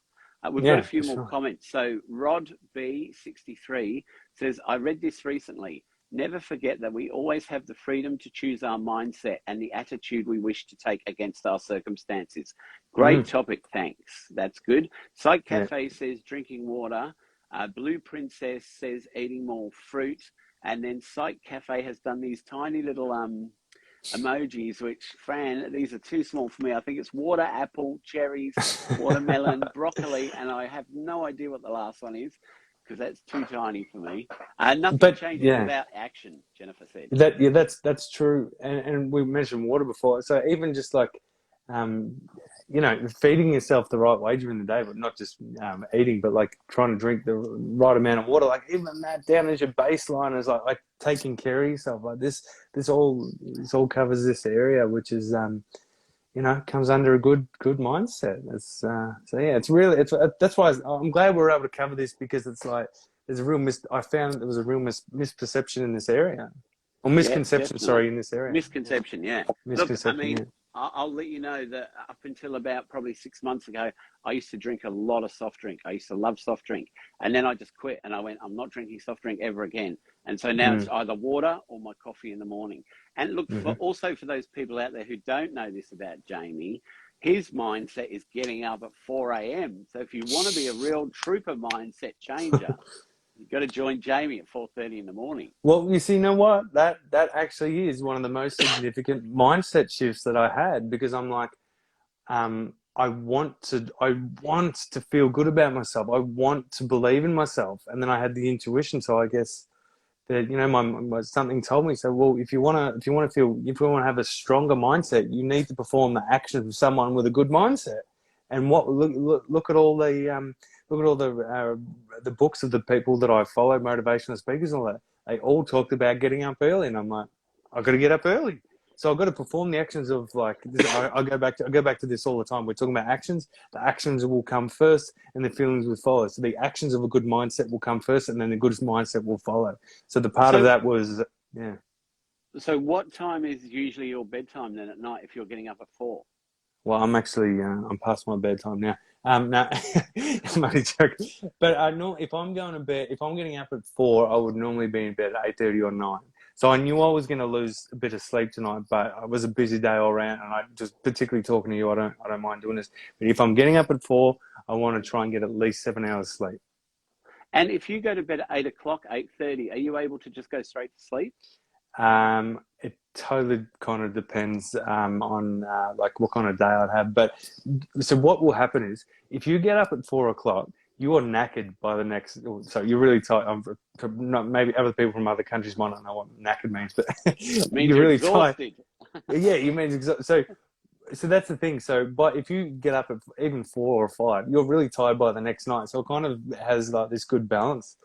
We've got a few more comments. So Rod B63 says, "I read this recently. Never forget that we always have the freedom to choose our mindset and the attitude we wish to take against our circumstances." Great topic, thanks. That's good. Psych Cafe says drinking water. Blue Princess says eating more fruit. And then Psych Cafe has done these tiny little emojis, which, Fran, these are too small for me. I think it's water, apple, cherries, watermelon, broccoli, and I have no idea what the last one is because that's too tiny for me. Nothing changes without action, Jennifer said. That's true. And we mentioned water before. So even just like you know, feeding yourself the right way during the day, but not just eating, but like trying to drink the right amount of water. Like even that down as your baseline is like taking care of yourself. Like this all covers this area, which is you know, comes under a good mindset. It's so yeah, it's really that's why I'm glad we're able to cover this, because it's like there's a real I found there was a real misperception in this area, or Yeah, misconception, definitely. sorry, in this area. Misconception, yeah. Look, I Misconception, mean, yeah. I'll let you know that up until about probably 6 months ago, I used to drink a lot of soft drink. I used to love soft drink. And then I just quit and I went, I'm not drinking soft drink ever again. And so now it's either water or my coffee in the morning. And look, Mm-hmm. for those people out there who don't know this about Jamie, his mindset is getting up at 4 a.m. So if you want to be a real trooper mindset changer, you've got to join Jamie at 4:30 in the morning. Well, you see, you know what? That actually is one of the most significant mindset shifts that I had, because I'm like, I want to feel good about myself. I want to believe in myself, and then I had the intuition. So I guess that, you know, my something told me. So, well, if you want to have a stronger mindset, you need to perform the actions of someone with a good mindset. And look at all the books of the people that I follow, motivational speakers and all that. They all talked about getting up early, and I'm like, I've got to get up early. So I've got to perform the actions of like this. I go back to this all the time. We're talking about actions. The actions will come first, and the feelings will follow. So the actions of a good mindset will come first, and then the good mindset will follow. So the part of that was, yeah. So what time is usually your bedtime then at night if you're getting up at 4? Well, I'm actually I'm past my bedtime now. Now I'm only joking. But I know if I'm going to bed, if I'm getting up at 4, I would normally be in bed at 8:30 or 9. So I knew I was going to lose a bit of sleep tonight, but it was a busy day all around, and I just, particularly talking to you, I don't mind doing this. But if I'm getting up at 4, I want to try and get at least 7 hours sleep. And if you go to bed at 8 o'clock, 8:30, are you able to just go straight to sleep? It totally kind of depends on like what kind of day I'd have. But so what will happen is, if you get up at 4 o'clock, you are knackered by the next. So you're really tired. Maybe other people from other countries might not know what knackered means, but It means you're you're really exhausted. tired. Yeah, you mean so that's the thing. So, but if you get up at even 4 or 5, you're really tired by the next night. So it kind of has like this good balance.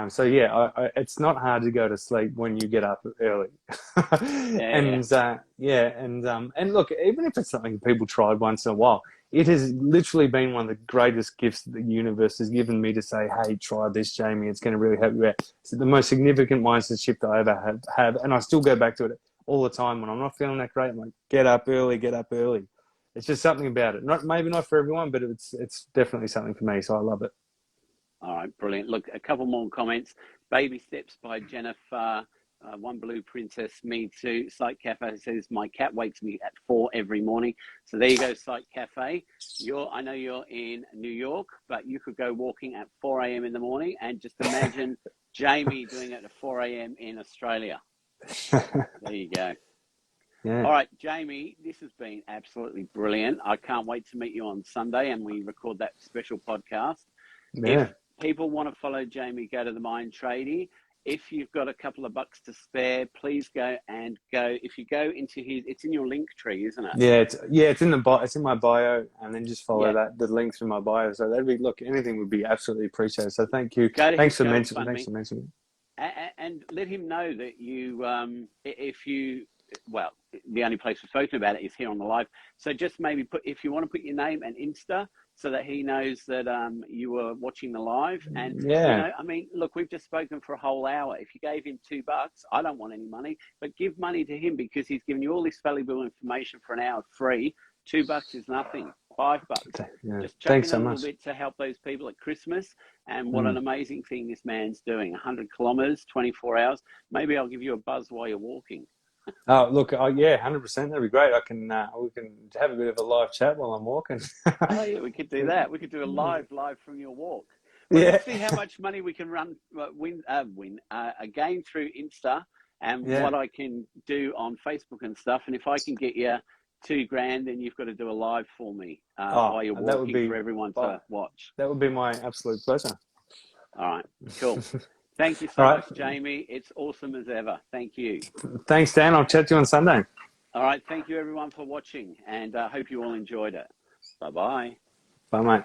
So yeah, it's not hard to go to sleep when you get up early. And and look, even if it's something people tried once in a while, it has literally been one of the greatest gifts that the universe has given me to say, hey, try this, Jamie. It's going to really help you out. It's the most significant mindset shift I ever have, and I still go back to it all the time when I'm not feeling that great. I'm like, get up early, get up early. It's just something about it. Maybe not for everyone, but it's definitely something for me. So I love it. All right, brilliant. Look, a couple more comments. Baby Steps by Jennifer. One Blue Princess, me too. Site Cafe says, my cat wakes me at 4 every morning. So there you go, Site Cafe. I know you're in New York, but you could go walking at 4 a.m. in the morning, and just imagine Jamie doing it at 4 a.m. in Australia. There you go. Yeah. All right, Jamie, this has been absolutely brilliant. I can't wait to meet you on Sunday and we record that special podcast. Yeah. If people want to follow Jamie, go to the Mind Tradie. If you've got a couple of bucks to spare, please go. If you go into it's in your link tree, isn't it? Yeah, it's in my bio, and then just follow the links in my bio. So anything would be absolutely appreciated. So thank you. Thanks for mentioning. And let him know that the only place we've spoken about it is here on the live. So just maybe if you want to put your name and Insta so that he knows that you were watching the live. And, look, we've just spoken for a whole hour. If you gave him $2, I don't want any money, but give money to him because he's given you all this valuable information for an hour free. $2 is nothing. $5. Yeah. Just chuck in a little bit to help those people at Christmas. And what an amazing thing this man's doing. 100 kilometers, 24 hours. Maybe I'll give you a buzz while you're walking. Oh, look, 100%. That'd be great. We can have a bit of a live chat while I'm walking. Oh, yeah, we could do that. We could do a live from your walk. Well, let's see how much money we can gain through Insta and what I can do on Facebook and stuff. And if I can get you $2,000, then you've got to do a live for me while you're walking for everyone to watch. That would be my absolute pleasure. All right, cool. Thank you so much, Jamie. It's awesome as ever. Thank you. Thanks, Dan. I'll chat to you on Sunday. All right. Thank you, everyone, for watching, and I hope you all enjoyed it. Bye-bye. Bye, mate.